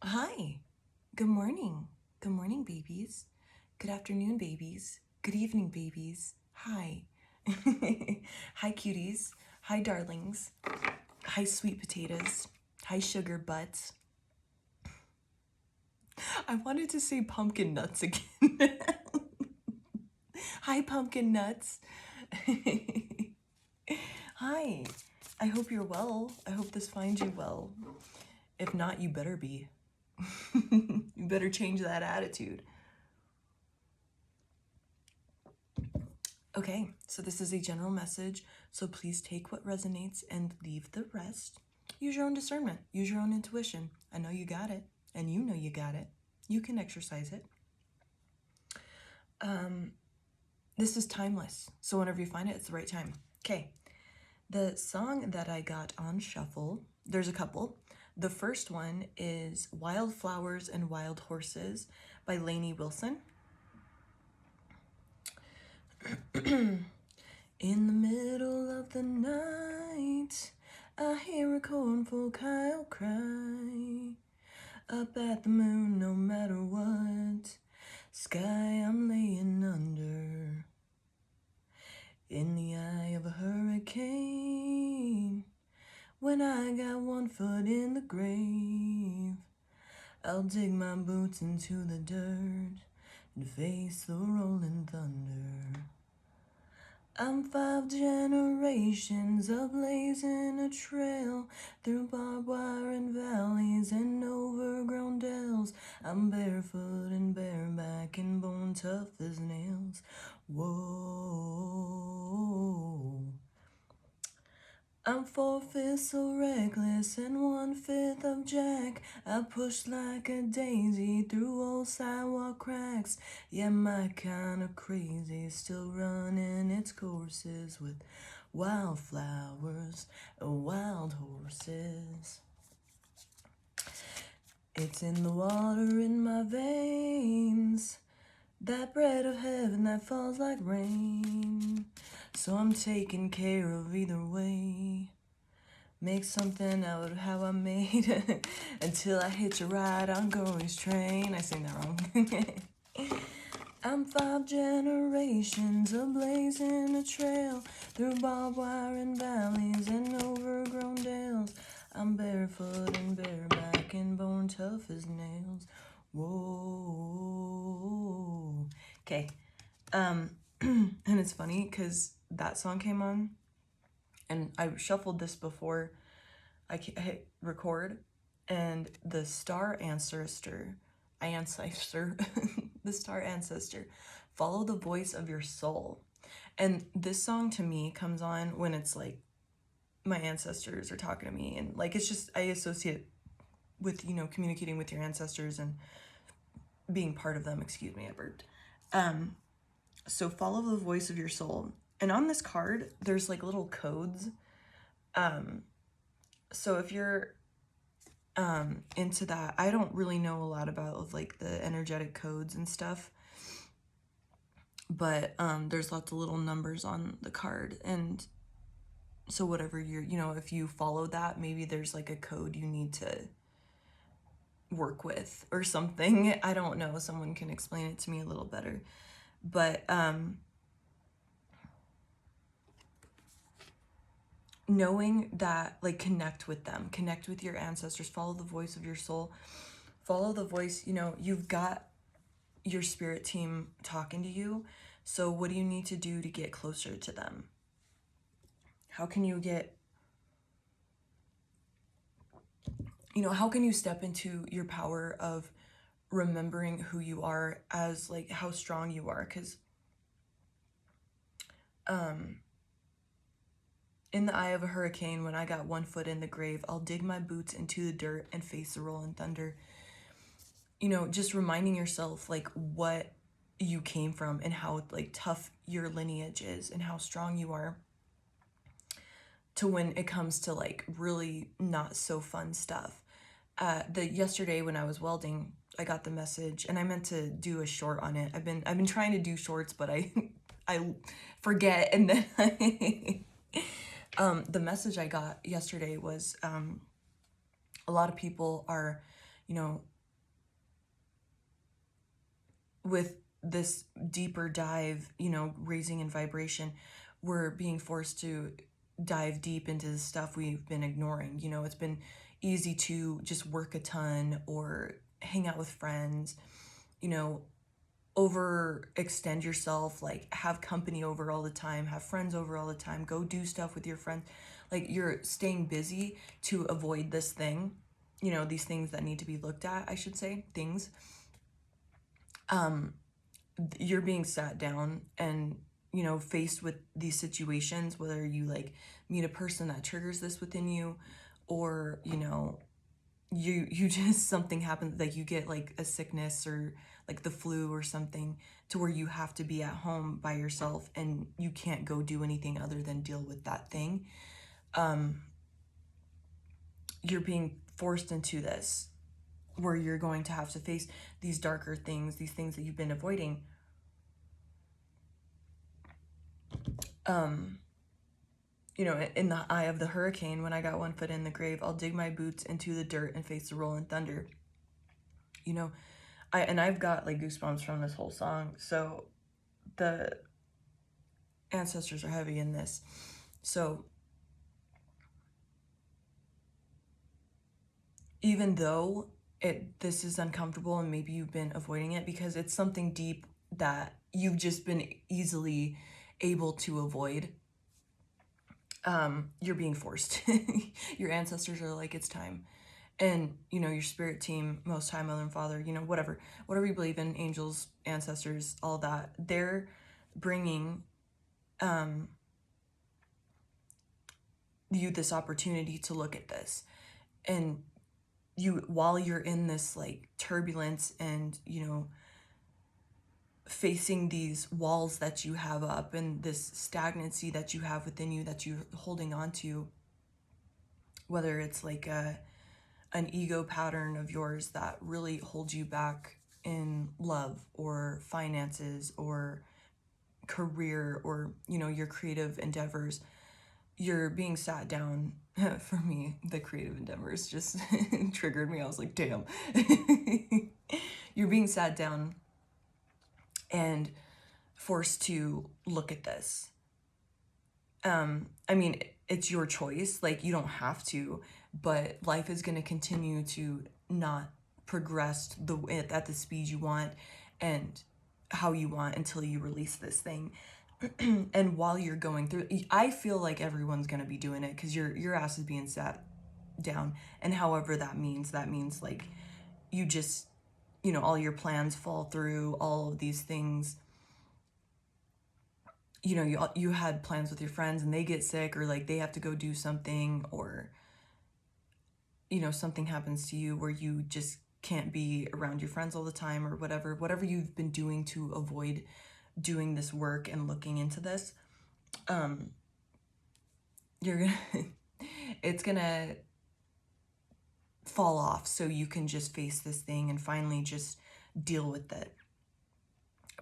Hi. Good morning. Good morning, babies. Good afternoon, babies. Good evening, babies. Hi. Hi, cuties. Hi, darlings. Hi, sweet potatoes. Hi, sugar butts. I wanted to say pumpkin nuts again. Hi, pumpkin nuts. Hi. I hope you're well. I hope this finds you well. If not, you better be. You better change that attitude. Okay, so this is a general message, so please take what resonates and leave the rest. Use your own discernment, use your own intuition. I know you got it, and you know you got it. You can exercise it. This is timeless, so whenever you find it, it's the right time. Okay, the song that I got on shuffle, there's a couple. The first one is Wildflowers and Wild Horses by Lainey Wilson. In the middle of the night, I hear a cornful coyote cry. Up at the moon, no matter what sky I'm laying under. In the eye of a hurricane, when I got one foot in the grave, I'll dig my boots into the dirt and face the rolling thunder. I'm 5 generations ablazing a trail through barbed wire and valleys and overgrown dells. I'm barefoot and bareback and bone tough as nails. Whoa. I'm 4/5 so reckless and 1/5 of Jack. I pushed like a daisy through old sidewalk cracks. Yeah, my kind of crazy, still running its courses with wildflowers and wild horses. It's in the water in my veins, that bread of heaven that falls like rain. So I'm taking care of either way. Make something out of how I made until I hitch a ride on Gory's train. I sing that wrong. I'm 5 generations ablazing a trail through barbed wire and valleys and overgrown dales. I'm barefoot and bareback and bone tough as nails. Whoa. Okay. And it's funny because that song came on and I shuffled this before I hit record, and the star ancestor, the star ancestor, follow the voice of your soul. And this song to me comes on when it's like my ancestors are talking to me, and like it's just, I associate it with, you know, communicating with your ancestors and being part of them. Excuse me, I burped. So follow the voice of your soul. And on this card, there's like little codes. So if you're into that, I don't really know a lot about like the energetic codes and stuff, but there's lots of little numbers on the card, and so whatever you're, you know, if you follow that, maybe there's like a code you need to work with or something. I don't know, someone can explain it to me a little better, but knowing that, like, connect with them, connect with your ancestors, follow the voice of your soul, follow the voice, you know, you've got your spirit team talking to you. So what do you need to do to get closer to them? How can you get, you know, how can you step into your power of remembering who you are, as like how strong you are? Because in the eye of a hurricane, when I got one foot in the grave, I'll dig my boots into the dirt and face the rolling thunder. You know, just reminding yourself like what you came from and how like tough your lineage is and how strong you are, to when it comes to like really not so fun stuff. Yesterday when I was welding, I got the message, and I meant to do a short on it. I've been trying to do shorts, but I forget, and then the message I got yesterday was a lot of people are, you know, with this deeper dive, you know, raising in vibration, we're being forced to dive deep into the stuff we've been ignoring. You know, it's been easy to just work a ton or hang out with friends, you know, overextend yourself, like have company over all the time, have friends over all the time, go do stuff with your friends. Like you're staying busy to avoid this thing, you know, these things that need to be looked at, I should say, things. You're being sat down and, you know, faced with these situations, whether you like meet a person that triggers this within you, or, you know, you just something happens, like you get like a sickness or like the flu or something, to where you have to be at home by yourself and you can't go do anything other than deal with that thing. You're being forced into this where you're going to have to face these darker things, these things that you've been avoiding. You know, in the eye of the hurricane, when I got one foot in the grave, I'll dig my boots into the dirt and face the rolling thunder. You know, I've got like goosebumps from this whole song. So the ancestors are heavy in this. So even though this is uncomfortable and maybe you've been avoiding it because it's something deep that you've just been easily able to avoid, you're being forced. Your ancestors are like, it's time. And, you know, your spirit team, Most High, Mother and Father, you know, whatever you believe in, angels, ancestors, all that, they're bringing you this opportunity to look at this. And you, while you're in this like turbulence and, you know, facing these walls that you have up and this stagnancy that you have within you that you're holding on to, whether it's like an ego pattern of yours that really holds you back in love or finances or career or, you know, your creative endeavors, you're being sat down. For me, the creative endeavors just triggered me. I was like, damn. You're being sat down and forced to look at this. I mean, it's your choice. Like, you don't have to, but life is going to continue to not progress at the speed you want and how you want until you release this thing. And while you're going through, I feel like everyone's going to be doing it because your ass is being sat down. And however that means like you just, you know, all your plans fall through, all of these things. You know, you had plans with your friends and they get sick, or like they have to go do something, or, you know, something happens to you where you just can't be around your friends all the time, or whatever you've been doing to avoid doing this work and looking into this. You're gonna it's gonna fall off so you can just face this thing and finally just deal with it,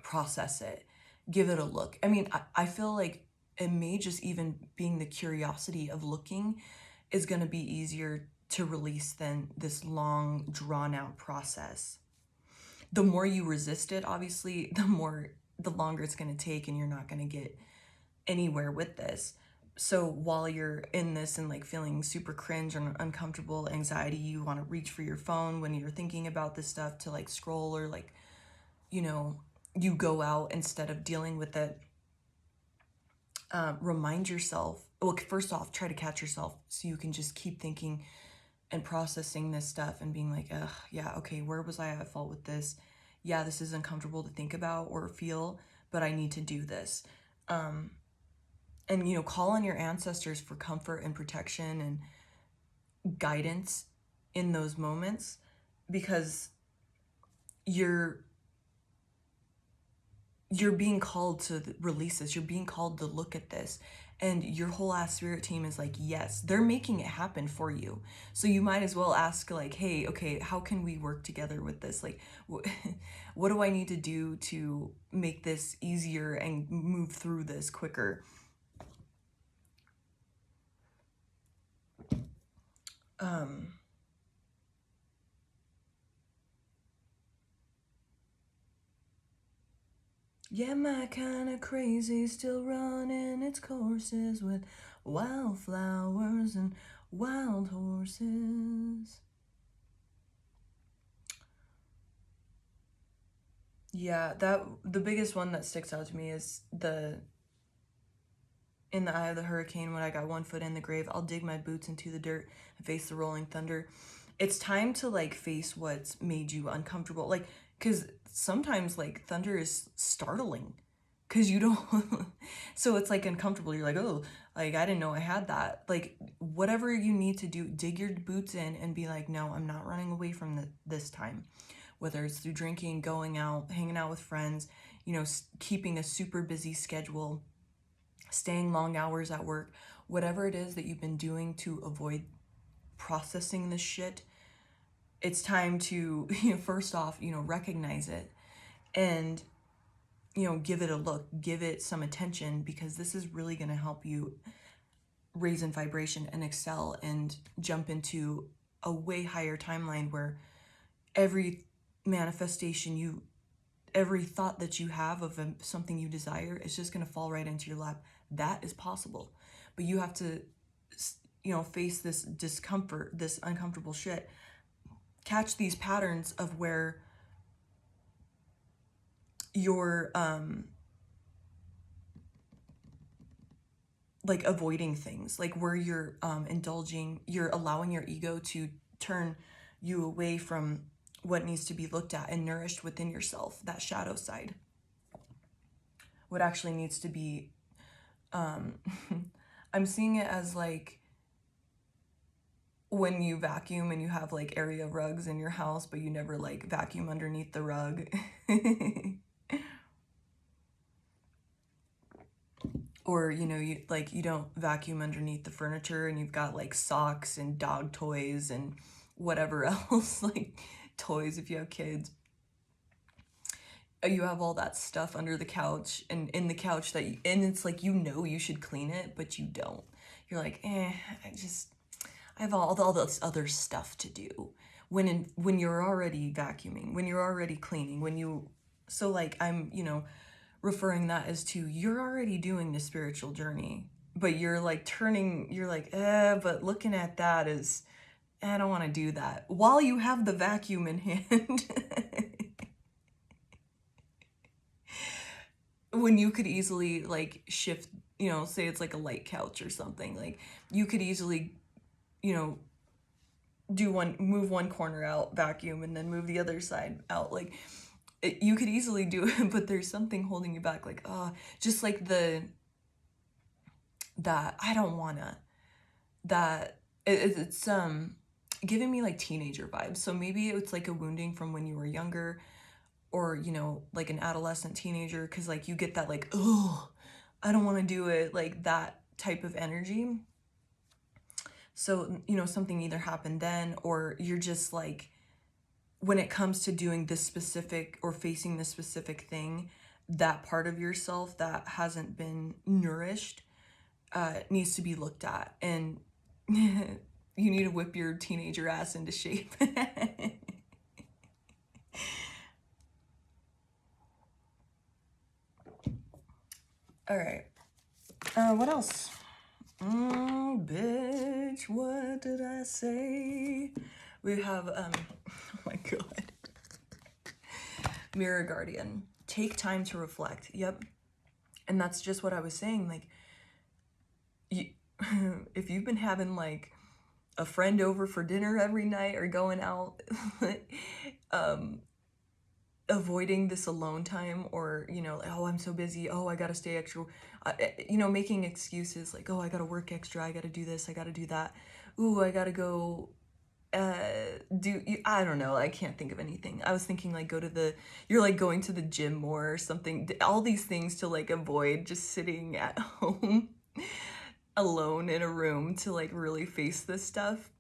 process it, give it a look. I mean, I feel like it may just even being the curiosity of looking is going to be easier to release than this long drawn out process. The more you resist it, obviously, the longer it's going to take, and you're not going to get anywhere with this. So while you're in this and like feeling super cringe or uncomfortable, anxiety, you want to reach for your phone when you're thinking about this stuff to like scroll, or like, you know, you go out instead of dealing with it. Remind yourself, well, first off, try to catch yourself so you can just keep thinking and processing this stuff and being like, ugh, yeah, okay, where was I at fault with this? Yeah, this is uncomfortable to think about or feel, but I need to do this. And, you know, call on your ancestors for comfort and protection and guidance in those moments, because you're being called to release this. You're being called to look at this. And your whole ass spirit team is like, yes, they're making it happen for you. So you might as well ask like, hey, okay, how can we work together with this? Like, what do I need to do to make this easier and move through this quicker? Yeah, my kind of crazy, still running its courses with wildflowers and wild horses. Yeah, the biggest one that sticks out to me is the in the eye of the hurricane, when I got 1 foot in the grave, I'll dig my boots into the dirt and face the rolling thunder. It's time to like face what's made you uncomfortable. Like, because sometimes like thunder is startling because you don't, so it's like uncomfortable. You're like, oh, like I didn't know I had that. Like, whatever you need to do, dig your boots in and be like, no, I'm not running away from this time. Whether it's through drinking, going out, hanging out with friends, you know, keeping a super busy schedule, staying long hours at work, whatever it is that you've been doing to avoid processing this shit, it's time to, you know, first off, you know, recognize it and, you know, give it a look, give it some attention, because this is really going to help you raise in vibration and excel and jump into a way higher timeline where every manifestation every thought that you have of something you desire is just going to fall right into your lap. That is possible. But you have to, you know, face this discomfort, this uncomfortable shit. Catch these patterns of where you're like avoiding things, like where you're you're allowing your ego to turn you away from what needs to be looked at and nourished within yourself, that shadow side. What actually needs to be I'm seeing it as like when you vacuum and you have like area rugs in your house, but you never like vacuum underneath the rug. Or, you know, you don't vacuum underneath the furniture and you've got like socks and dog toys and whatever else, like toys if you have kids. You have all that stuff under the couch and in the couch and it's like, you know, you should clean it, but you don't. You're like, I have all this other stuff to do. When you're already vacuuming, when you're already cleaning, so like I'm, you know, referring that as to you're already doing the spiritual journey, but you're like but looking at that is, I don't want to do that while you have the vacuum in hand. When you could easily like shift, you know, say it's like a light couch or something, like you could easily, you know, move one corner out, vacuum, and then move the other side out. Like you could easily do it, but there's something holding you back. Like, just like that I don't wanna, it's giving me like teenager vibes. So maybe it's like a wounding from when you were younger, or, you know, like an adolescent teenager, because like you get that like, oh, I don't want to do it, like that type of energy. So, you know, something either happened then, or you're just like, when it comes to doing this specific or facing this specific thing, that part of yourself that hasn't been nourished needs to be looked at, and you need to whip your teenager ass into shape. All right. What else? Bitch, what did I say? We have, oh my God. Mirror Guardian. Take time to reflect. Yep. And that's just what I was saying. Like, if you've been having like a friend over for dinner every night or going out, avoiding this alone time, or, you know, oh, I'm so busy, oh, I gotta stay extra, you know, making excuses like, oh, I gotta work extra, I gotta do this, I gotta do that, ooh, I gotta go I don't know, I can't think of anything. I was thinking like you're like going to the gym more or something, all these things to like avoid just sitting at home alone in a room to like really face this stuff.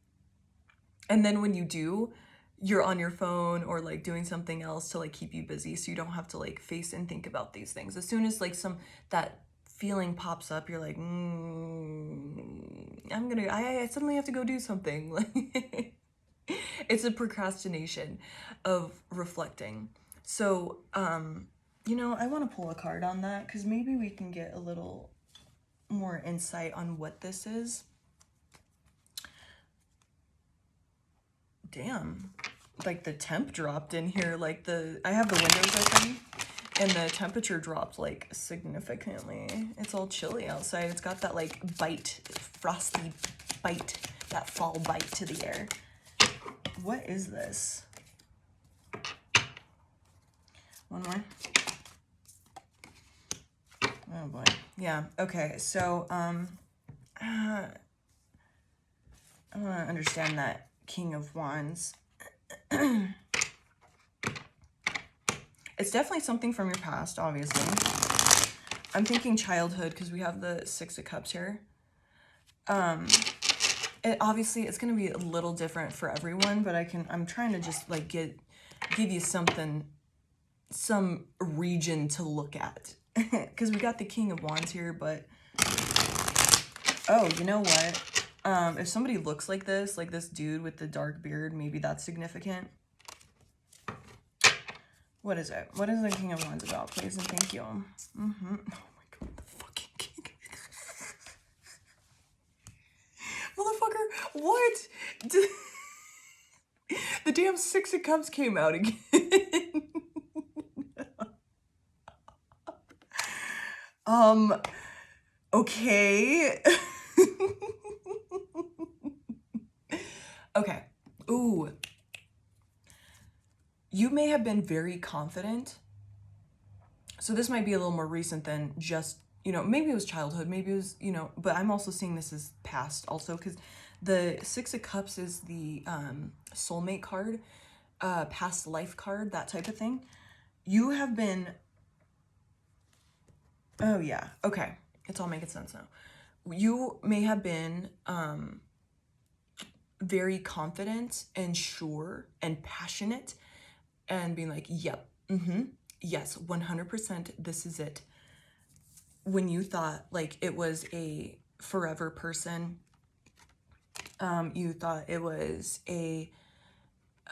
And then when you do, you're on your phone or like doing something else to like keep you busy, so you don't have to like face and think about these things. As soon as like that feeling pops up, you're like, I suddenly have to go do something. Like, it's a procrastination of reflecting. So You know, I want to pull a card on that because maybe we can get a little more insight on what this is. Damn, like the temp dropped in here. Like I have the windows open and the temperature dropped like significantly. It's all chilly outside. It's got that like frosty bite, that fall bite to the air. What is this? One more. Oh boy. Yeah, okay. So I want to understand that King of Wands. It's definitely something from your past, obviously. I'm thinking childhood because we have the Six of Cups here. Obviously it's going to be a little different for everyone, but I'm trying to just like give you something, some region to look at. Because we got the King of Wands here, but oh, you know what? If somebody looks like this dude with the dark beard, maybe that's significant. What is it? What is the King of Wands about? Please and thank you. Oh my god, the fucking king. Motherfucker, what? The damn Six of Cups came out again. Okay. Okay. Ooh. You may have been very confident. So this might be a little more recent than just, you know, maybe it was childhood, maybe it was, you know, but I'm also seeing this as past also because the Six of Cups is the soulmate card, past life card, that type of thing. You have been, oh yeah, okay. It's all making sense now. You may have been very confident and sure and passionate and being like, yep, yes, 100%, this is it. When you thought like it was a forever person, you thought it was a,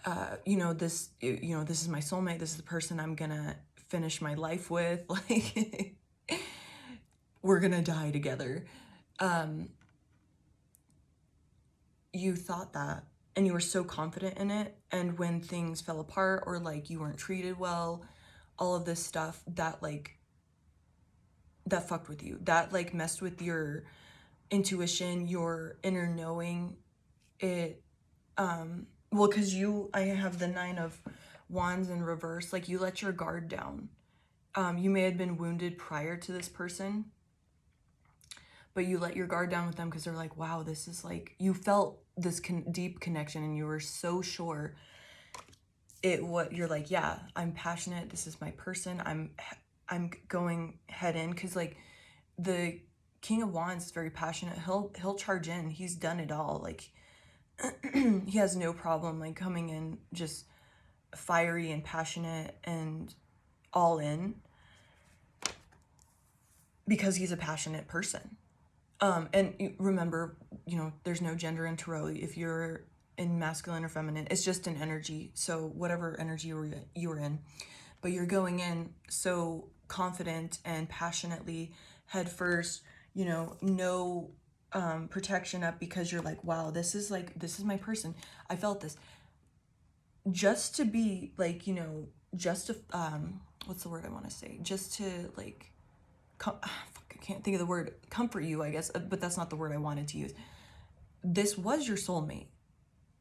this is my soulmate, this is the person I'm gonna finish my life with, like, we're gonna die together. You thought that, and you were so confident in it, and when things fell apart or like you weren't treated well, all of this stuff, that like, that fucked with you, that like messed with your intuition, your inner knowing. It well, because I have the Nine of Wands in reverse, like you let your guard down. You may have been wounded prior to this person, but you let your guard down with them because they're like, wow, this is like, you felt this deep connection and you were so sure you're like, yeah, I'm passionate, this is my person, I'm going head in, because like the King of Wands is very passionate. He'll charge in. He's done it all. Like he has no problem like coming in just fiery and passionate and all in because he's a passionate person. And remember, you know, there's no gender in tarot. If you're in masculine or feminine, it's just an energy. So whatever energy you were in, but you're going in so confident and passionately head first, you know, no protection up, because you're like, wow, this is my person. I felt this. Just to be like, you know, just to, what's the word I want to say? Just to like, I can't think of the word, comfort you, I guess, but that's not the word I wanted to use. This was your soulmate,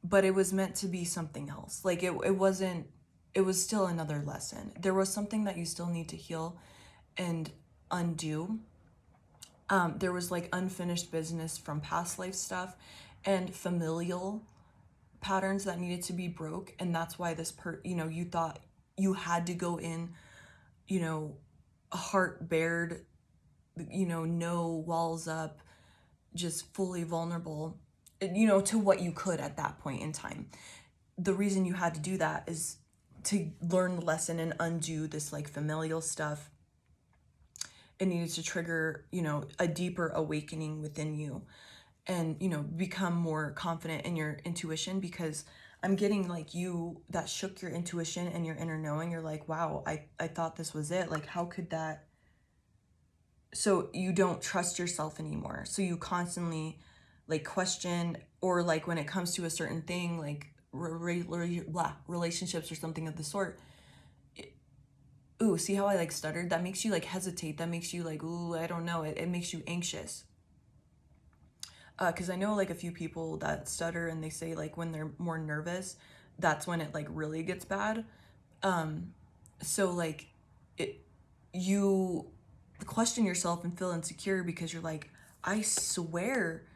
but it was meant to be something else. Like it wasn't, it was still another lesson. There was something that you still need to heal and undo. There was like unfinished business from past life stuff and familial patterns that needed to be broke. And that's why you know, you thought you had to go in, you know, heart bared, you know, no walls up, just fully vulnerable, you know, to what you could at that point in time. The reason you had to do that is to learn the lesson and undo this like familial stuff. It needed to trigger, you know, a deeper awakening within you and, you know, become more confident in your intuition, because I'm getting like you, that shook your intuition and your inner knowing. You're like, wow, I thought this was it. Like, how could that? So you don't trust yourself anymore. So you constantly like question, or like when it comes to a certain thing, like relationships or something of the sort. Ooh, see how I like stuttered? That makes you like hesitate. That makes you like, ooh, I don't know. It makes you anxious. Because I know like a few people that stutter and they say like when they're more nervous, that's when it like really gets bad. So like it, you question yourself and feel insecure because you're like, I swear,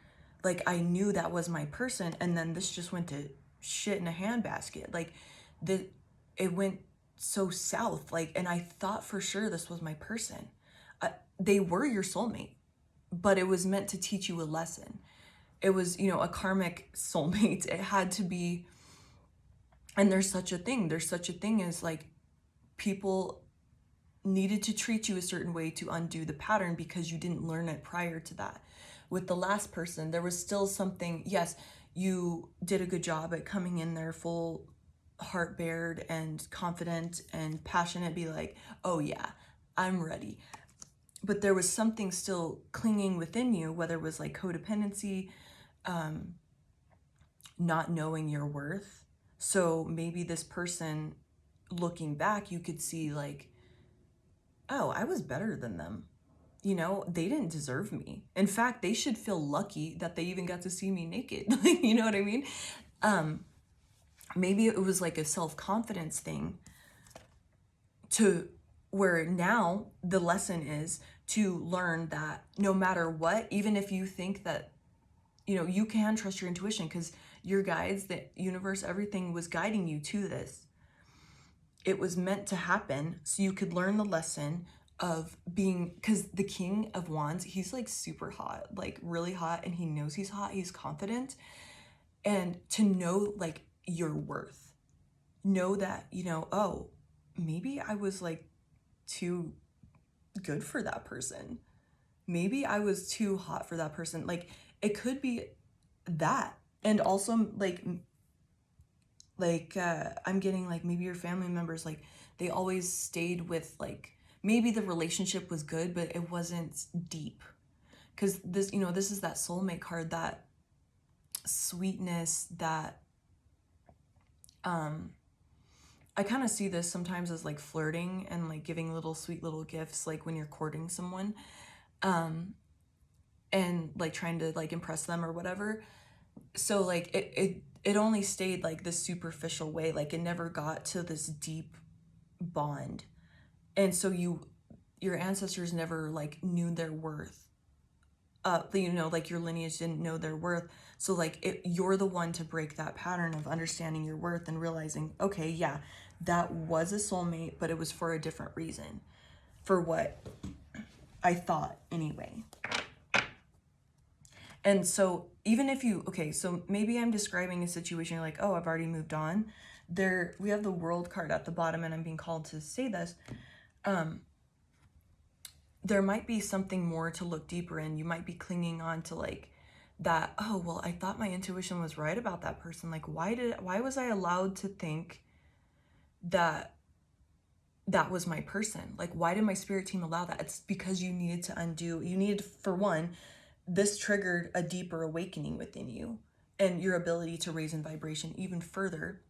like I knew that was my person, and then this just went to shit in a handbasket. Like it went so south. Like, and I thought for sure this was my person. They were your soulmate, but it was meant to teach you a lesson. It was, you know, a karmic soulmate. It had to be. And there's such a thing. There's such a thing as like people needed to treat you a certain way to undo the pattern because you didn't learn it prior to that. With the last person, there was still something. Yes, you did a good job at coming in there full heart bared and confident and passionate, be like, oh yeah, I'm ready. But there was something still clinging within you, whether it was like codependency, not knowing your worth. So maybe this person, looking back, you could see like, oh, I was better than them. You know, they didn't deserve me. In fact, they should feel lucky that they even got to see me naked. You know what I mean? Maybe it was like a self-confidence thing, to where now the lesson is to learn that no matter what, even if you think that, you know, you can trust your intuition because your guides, the universe, everything was guiding you to this. It was meant to happen so you could learn the lesson of being, because the King of Wands, he's like super hot, like really hot, and he knows he's hot, he's confident. And to know like your worth, know that, you know, oh, maybe I was like too good for that person. Maybe I was too hot for that person. Like it could be that. And also I'm getting like maybe your family members, like they always stayed with like, maybe the relationship was good but it wasn't deep, because this, you know, this is that soulmate card, that sweetness, that I kind of see this sometimes as like flirting and like giving little sweet little gifts, like when you're courting someone, and like trying to like impress them or whatever. So like it only stayed like this superficial way, like it never got to this deep bond. And so your ancestors never like knew their worth. You know, like your lineage didn't know their worth. So like you're the one to break that pattern of understanding your worth and realizing, okay, yeah, that was a soulmate, but it was for a different reason, for what I thought anyway. And so even if you, okay, so maybe I'm describing a situation, you're like, oh, I've already moved on. There, we have the World card at the bottom, and I'm being called to say this. There might be something more to look deeper in. You might be clinging on to like that, oh, well, I thought my intuition was right about that person. Like, why was I allowed to think that that was my person? Like, why did my spirit team allow that? It's because you needed to undo, you needed, for one, this triggered a deeper awakening within you and your ability to raise in vibration even further.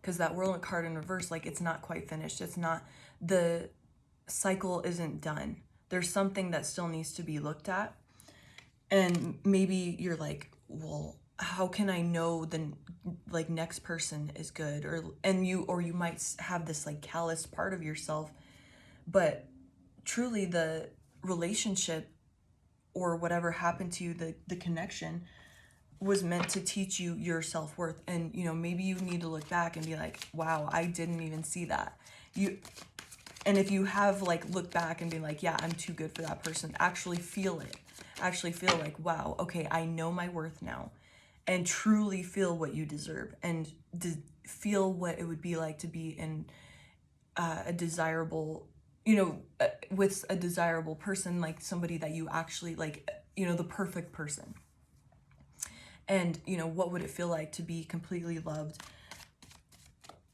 Because that World card in reverse, like it's not quite finished. It's not, the cycle isn't done. There's something that still needs to be looked at. And maybe you're like, well, how can I know the like next person is good? Or you might have this like calloused part of yourself, but truly the relationship or whatever happened to you, the connection was meant to teach you your self-worth. And you know, maybe you need to look back and be like, wow, I didn't even see that. And if you have like looked back and be like, yeah, I'm too good for that person, actually feel it. Actually feel like, wow, okay, I know my worth now. And truly feel what you deserve, and feel what it would be like to be in a desirable, you know, with a desirable person, like somebody that you actually like, you know, the perfect person. And, you know, what would it feel like to be completely loved,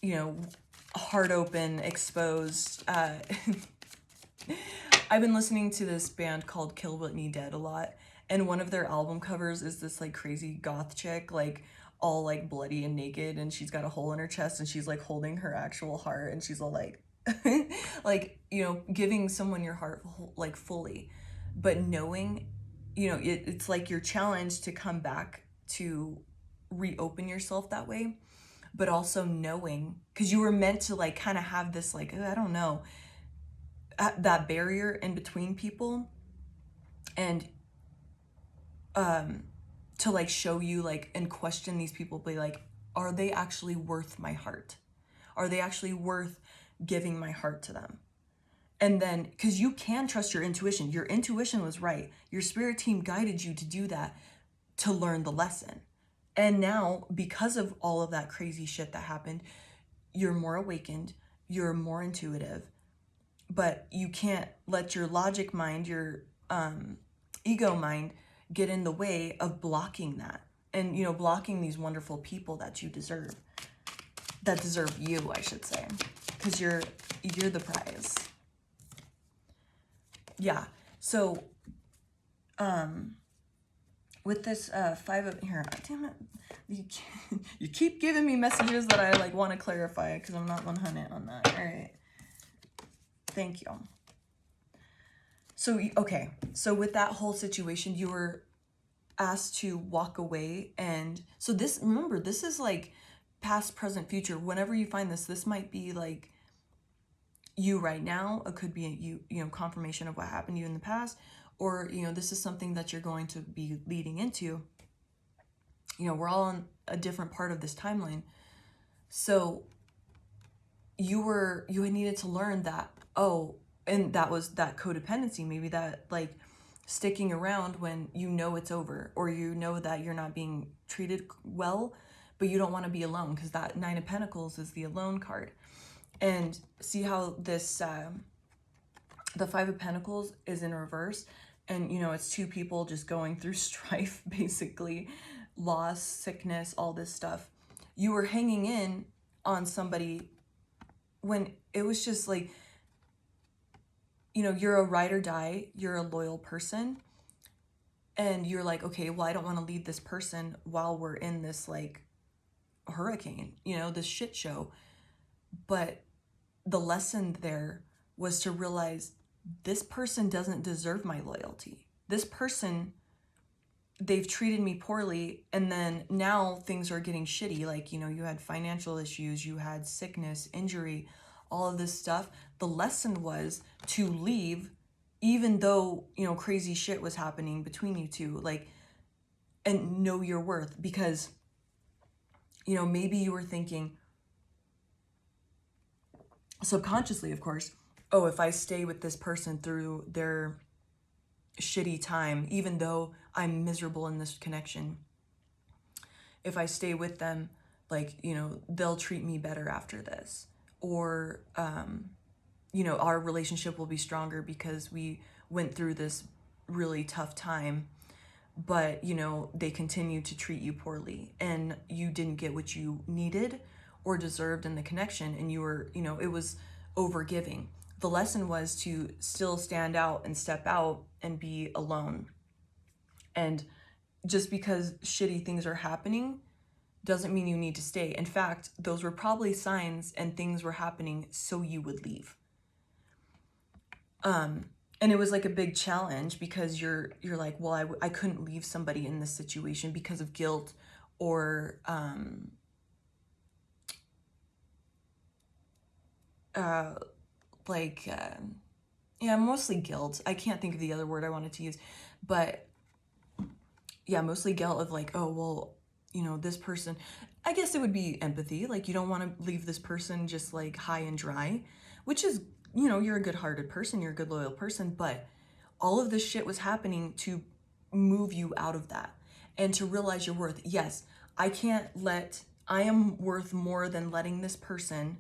you know, heart open, exposed. I've been listening to this band called Kill Whitney Dead a lot, and one of their album covers is this like crazy goth chick, like all like bloody and naked, and she's got a hole in her chest, and she's like holding her actual heart, and she's all like like, you know, giving someone your heart like fully, but knowing, you know, it's like you're challenged to come back to reopen yourself that way, but also knowing, because you were meant to like kind of have this like, I don't know, that barrier in between people, and to like show you like and question these people, be like, are they actually worth my heart? Are they actually worth giving my heart to them? And then, because you can trust your intuition. Your intuition was right. Your spirit team guided you to do that, to learn the lesson. And now, because of all of that crazy shit that happened, you're more awakened, you're more intuitive, but you can't let your logic mind, your ego mind, get in the way of blocking that. And, you know, blocking these wonderful people that you deserve. That deserve you, I should say. Because you're the prize. Yeah. So, with this 5 of, here, damn it. You keep giving me messages that I like want to clarify, because I'm not 100 on that. All right. Thank you. So, okay. So with that whole situation, you were asked to walk away. And so this, remember, this is like past, present, future. Whenever you find this, this might be like you right now. It could be you know, confirmation of what happened to you in the past, or, you know, this is something that you're going to be leading into. You know, we're all on a different part of this timeline. So you needed to learn that, oh, and that was that codependency, maybe that like sticking around when you know it's over, or you know that you're not being treated well, but you don't want to be alone, because that 9 of Pentacles is the alone card. And see how this the 5 of Pentacles is in reverse, and, you know, it's 2 people just going through strife, basically, loss, sickness, all this stuff. You were hanging in on somebody when it was just like, you know, you're a ride or die, you're a loyal person, and you're like, okay, well, I don't want to leave this person while we're in this like hurricane, you know, this shit show. But the lesson there was to realize this person doesn't deserve my loyalty. This person, they've treated me poorly, and then now things are getting shitty. Like, you know, you had financial issues, you had sickness, injury, all of this stuff. The lesson was to leave, even though, you know, crazy shit was happening between you two, like, and know your worth. Because, you know, maybe you were thinking, subconsciously, of course, oh, if I stay with this person through their shitty time, even though I'm miserable in this connection, if I stay with them, like, you know, they'll treat me better after this, or you know, our relationship will be stronger because we went through this really tough time, but, you know, they continue to treat you poorly, and you didn't get what you needed or deserved in the connection, and you were, you know, it was overgiving. The lesson was to still stand out and step out and be alone. And just because shitty things are happening doesn't mean you need to stay. In fact, those were probably signs, and things were happening so you would leave. And it was like a big challenge, because you're like, well, I couldn't leave somebody in this situation because of guilt, or yeah, mostly guilt. I can't think of the other word I wanted to use, but yeah, mostly guilt of like, oh, well, you know, this person, I guess it would be empathy. Like, you don't want to leave this person just like high and dry, which is, you know, you're a good-hearted person, you're a good, loyal person, but all of this shit was happening to move you out of that and to realize your worth. Yes, I am worth more than letting this person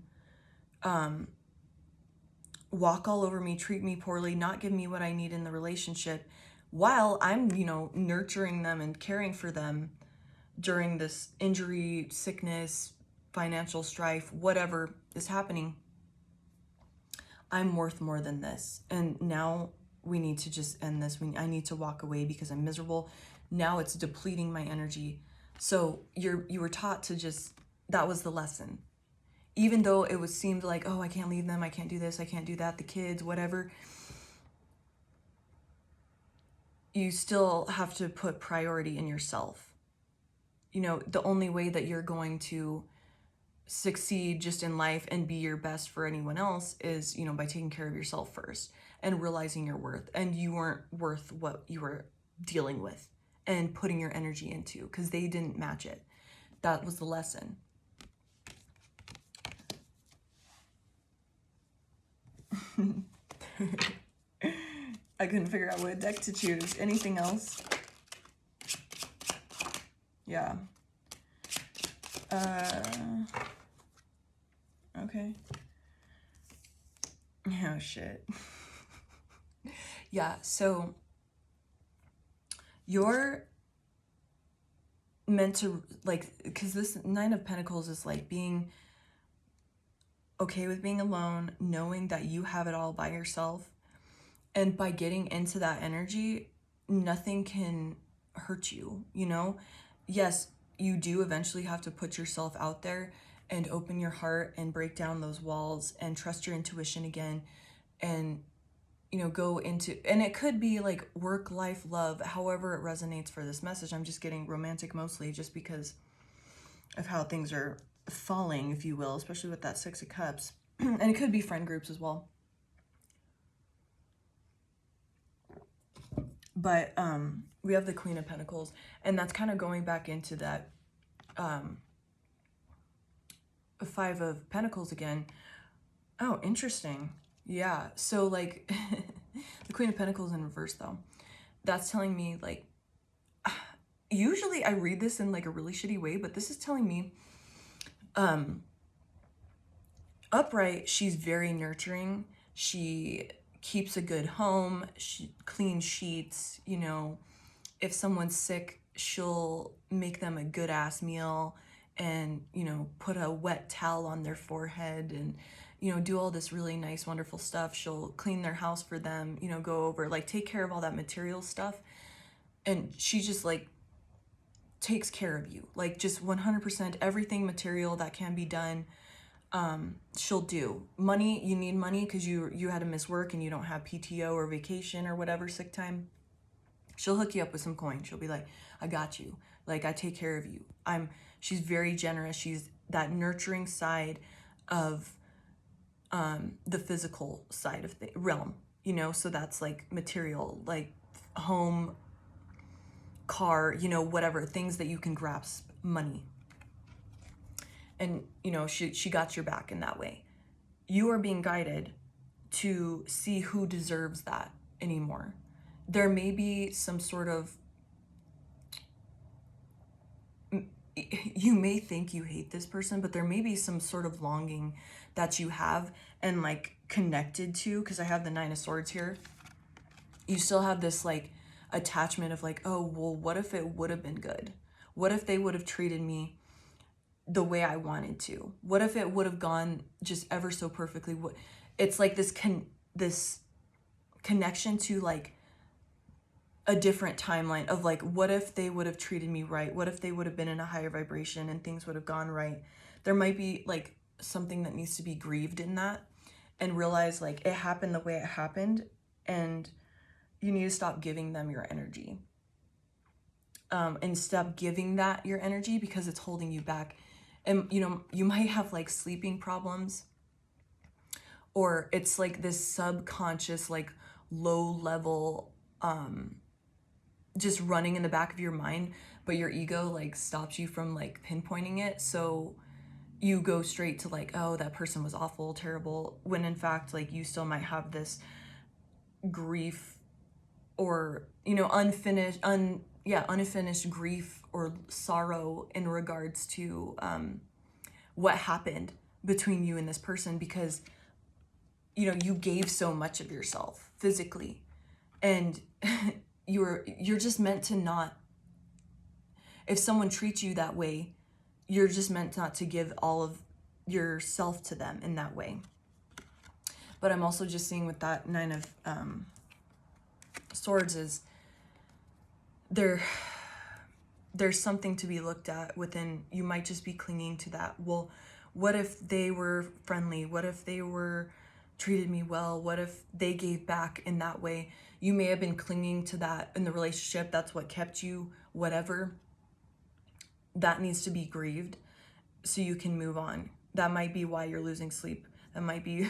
walk all over me, treat me poorly, not give me what I need in the relationship, while I'm, you know, nurturing them and caring for them during this injury, sickness, financial strife, whatever is happening, I'm worth more than this. And now we need to just end this. I need to walk away because I'm miserable. Now it's depleting my energy. So you were taught to just, that was the lesson. Even though it was seemed like, oh, I can't leave them, I can't do this, I can't do that, the kids, whatever. You still have to put priority in yourself. You know, the only way that you're going to succeed just in life and be your best for anyone else is, you know, by taking care of yourself first and realizing your worth. And you weren't worth what you were dealing with and putting your energy into, because they didn't match it. That was the lesson. I couldn't figure out what deck to choose. Anything else? Yeah. Okay. Oh, shit. Yeah, so you're meant to, like, because this Nine of Pentacles is like being okay with being alone, knowing that you have it all by yourself. And by getting into that energy, nothing can hurt you, you know? Yes, you do eventually have to put yourself out there and open your heart and break down those walls and trust your intuition again and, you know, go into, and it could be like work, life, love, however it resonates for this message. I'm just getting romantic mostly just because of how things are falling, if you will, especially with that Six of Cups. And it could be friend groups as well. But we have the Queen of Pentacles, and that's kind of going back into that Five of Pentacles again. Oh, interesting. Yeah, so like the Queen of Pentacles in reverse though. That's telling me like, usually I read this in like a really shitty way, but this is telling me upright, she's very nurturing. She keeps a good home, she cleans sheets, you know, if someone's sick, she'll make them a good ass meal and, you know, put a wet towel on their forehead and, you know, do all this really nice, wonderful stuff. She'll clean their house for them, you know, go over, like, take care of all that material stuff. And she just, like, takes care of you. Like, just 100% everything material that can be done, she'll do. Money, you need money because you had to miss work and you don't have PTO or vacation or whatever, sick time. She'll hook you up with some coin. She'll be like, I got you. Like, I take care of you. She's very generous. She's that nurturing side of the physical side of the realm, you know? So that's like material, like home, car, you know, whatever, things that you can grasp, money. And, you know, she got your back in that way. You are being guided to see who deserves that anymore. There may be some sort of, you may think you hate this person, but there may be some sort of longing that you have and like connected to, because I have the Nine of Swords here. You still have this like attachment of like, oh, well, what if it would have been good? What if they would have treated me the way I wanted to? What if it would have gone just ever so perfectly? It's like this connection to like a different timeline of like, what if they would have treated me right? What if they would have been in a higher vibration and things would have gone right? There might be like something that needs to be grieved in that and realize like it happened the way it happened, and you need to stop giving them your energy. And stop giving that your energy because it's holding you back. And, you know, you might have like sleeping problems, or it's like this subconscious, like low level, just running in the back of your mind, but your ego like stops you from like pinpointing it. So you go straight to like, oh, that person was awful, terrible, when in fact, like you still might have this grief or, you know, unfinished grief or sorrow in regards to what happened between you and this person, because, you know, you gave so much of yourself physically, and you're just meant to not, if someone treats you that way, you're just meant not to give all of yourself to them in that way. But I'm also just seeing with that Nine of Swords is there's something to be looked at within. You might just be clinging to that. Well, what if they were friendly? What if they were treated me well? What if they gave back in that way? You may have been clinging to that in the relationship. That's what kept you, whatever. That needs to be grieved so you can move on. That might be why you're losing sleep. That might be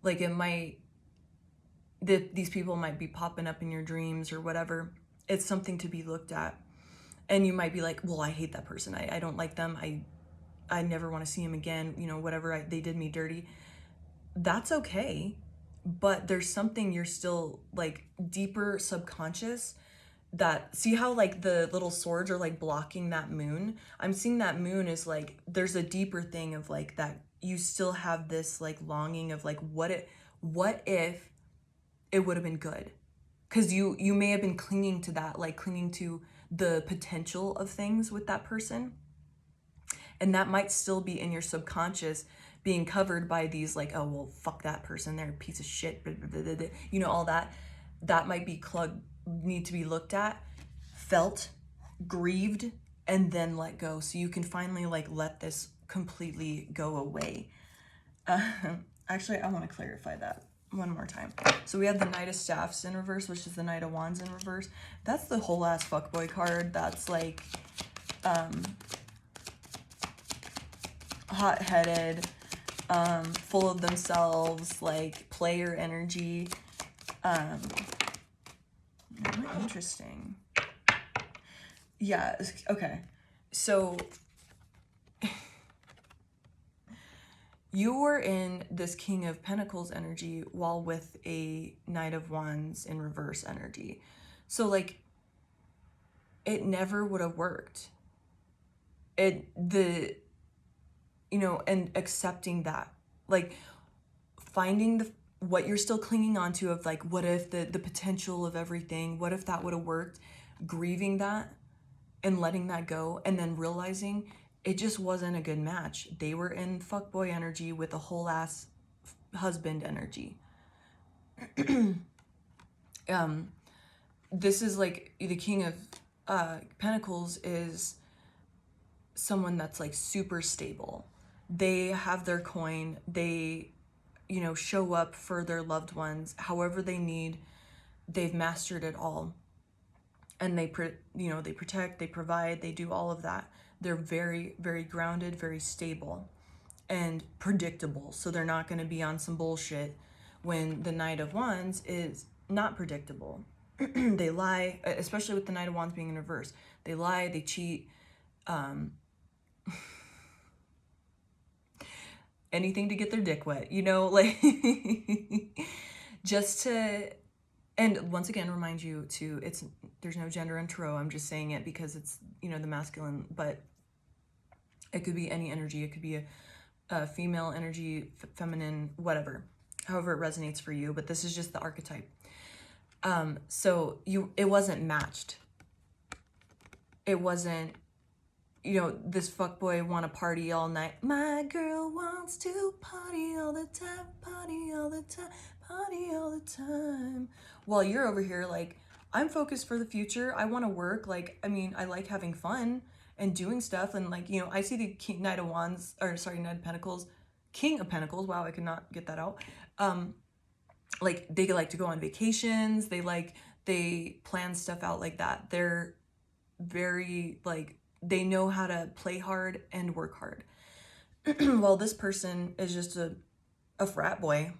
like, it might, these people might be popping up in your dreams or whatever. It's something to be looked at. And you might be like, well, I hate that person. I don't like them. I never want to see him again. You know, whatever, they did me dirty. That's okay. But there's something you're still like deeper subconscious that, see how like the little swords are like blocking that moon? I'm seeing that moon is like, there's a deeper thing of like that you still have this like longing of like, what if it would have been good? Because you may have been clinging to that, like clinging to the potential of things with that person. And that might still be in your subconscious being covered by these like, oh, well, fuck that person, they're a piece of shit, blah, blah, blah, blah. You know, all that might be need to be looked at, felt, grieved, and then let go. So you can finally like let this completely go away. Actually, I want to clarify that one more time. So we have the Knight of Staffs in reverse, which is the Knight of Wands in reverse. That's the whole ass fuckboy card. That's like hot-headed, full of themselves, like player energy. Interesting. Yeah, okay. So you were in this King of Pentacles energy while with a Knight of Wands in reverse energy. So like it never would have worked. And accepting that, like finding what you're still clinging on to of like, what if the potential of everything, what if that would have worked, grieving that and letting that go, and then realizing it just wasn't a good match. They were in fuckboy energy with a whole ass husband energy. This is like the King of Pentacles is someone that's like super stable. They have their coin. They, show up for their loved ones however they need. They've mastered it all. And they protect, they provide, they do all of that. They're very, very grounded, very stable and predictable. So they're not going to be on some bullshit when the Knight of Wands is not predictable. They lie, especially with the Knight of Wands being in reverse. They lie, they cheat, anything to get their dick wet, like just to, and once again, remind you to, there's no gender in tarot. I'm just saying it because it's, the masculine, but it could be any energy. It could be a female energy, feminine, whatever, however it resonates for you. But this is just the archetype. So it wasn't matched. It wasn't, this fuckboy want to party all night. My girl wants to party all the time, party all the time, party all the time. While you're over here like, I'm focused for the future. I want to work. Like, I like having fun and doing stuff. And like, I see the Knight of Pentacles, King of Pentacles. Wow, I could not get that out. Like they like to go on vacations. They plan stuff out like that. They're very like, they know how to play hard and work hard. Well, this person is just a frat boy.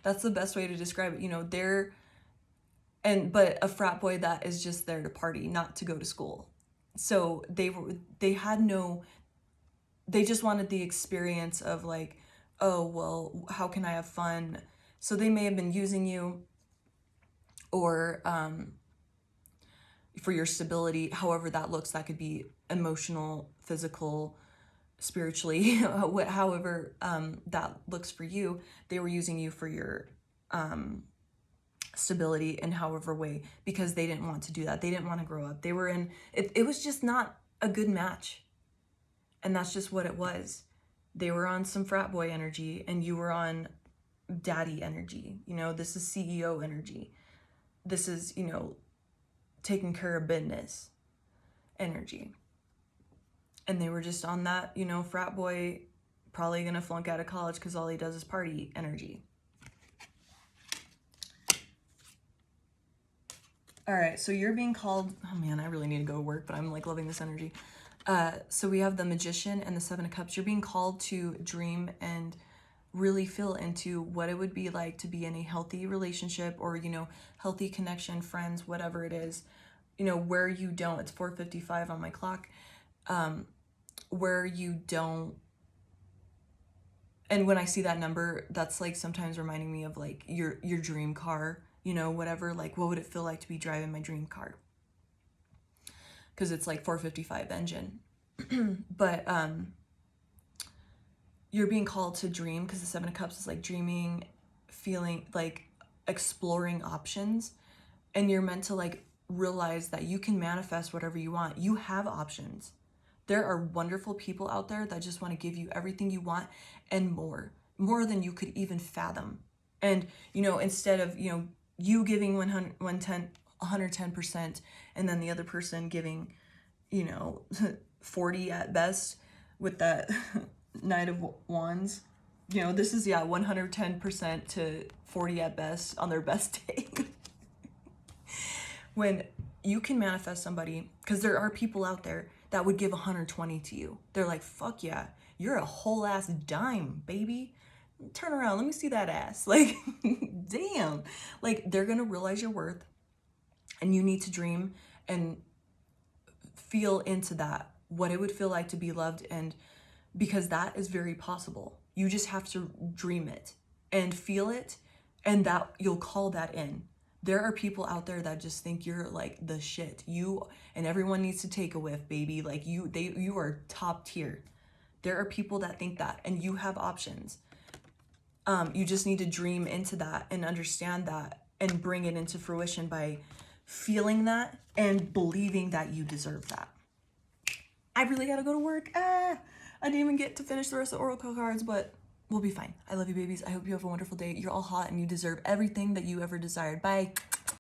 That's the best way to describe it. But a frat boy that is just there to party, not to go to school. So they just wanted the experience of like, oh, well, how can I have fun? So they may have been using you or, for your stability, however that looks. That could be emotional, physical, spiritually, however that looks for you. They were using you for your stability in however way, because they didn't want to do that. They didn't want to grow up. They were in, it was just not a good match. And that's just what it was. They were on some frat boy energy and you were on daddy energy. You know, this is CEO energy. This is, you know, taking care of business energy. And they were just on that, you know, frat boy, probably gonna flunk out of college because all he does is party energy. All right, so you're being called, oh man, I really need to go to work, but I'm like loving this energy. So we have the Magician and the Seven of Cups. You're being called to dream and really feel into what it would be like to be in a healthy relationship, or, you know, healthy connection, friends, whatever it is, you know, where you don't, it's 4:55 on my clock, where you don't, and when I see that number, that's like sometimes reminding me of like your dream car, you know, whatever, like what would it feel like to be driving my dream car? Because it's like 455 engine. But you're being called to dream, because the Seven of Cups is like dreaming, feeling, like exploring options. And you're meant to like realize that you can manifest whatever you want. You have options. There are wonderful people out there that just want to give you everything you want and more than you could even fathom. And, you know, instead of, you know, you giving 110%, and then the other person giving, you know, 40 at best with that Knight of Wands. You know, this is, yeah, 110% to 40 at best on their best day. When you can manifest somebody, because there are people out there that would give 120 to you. They're like, fuck yeah, you're a whole ass dime, baby. Turn around, let me see that ass. Like, damn. Like, they're gonna realize your worth, and you need to dream and feel into that, what it would feel like to be loved, and because that is very possible. You just have to dream it and feel it, and that you'll call that in. There are people out there that just think you're like the shit. You and everyone needs to take a whiff, baby. Like you are top tier. There are people that think that, and you have options. You just need to dream into that and understand that and bring it into fruition by feeling that and believing that you deserve that. I really gotta go to work. I didn't even get to finish the rest of the oracle cards, but we'll be fine. I love you, babies. I hope you have a wonderful day. You're all hot and you deserve everything that you ever desired. Bye.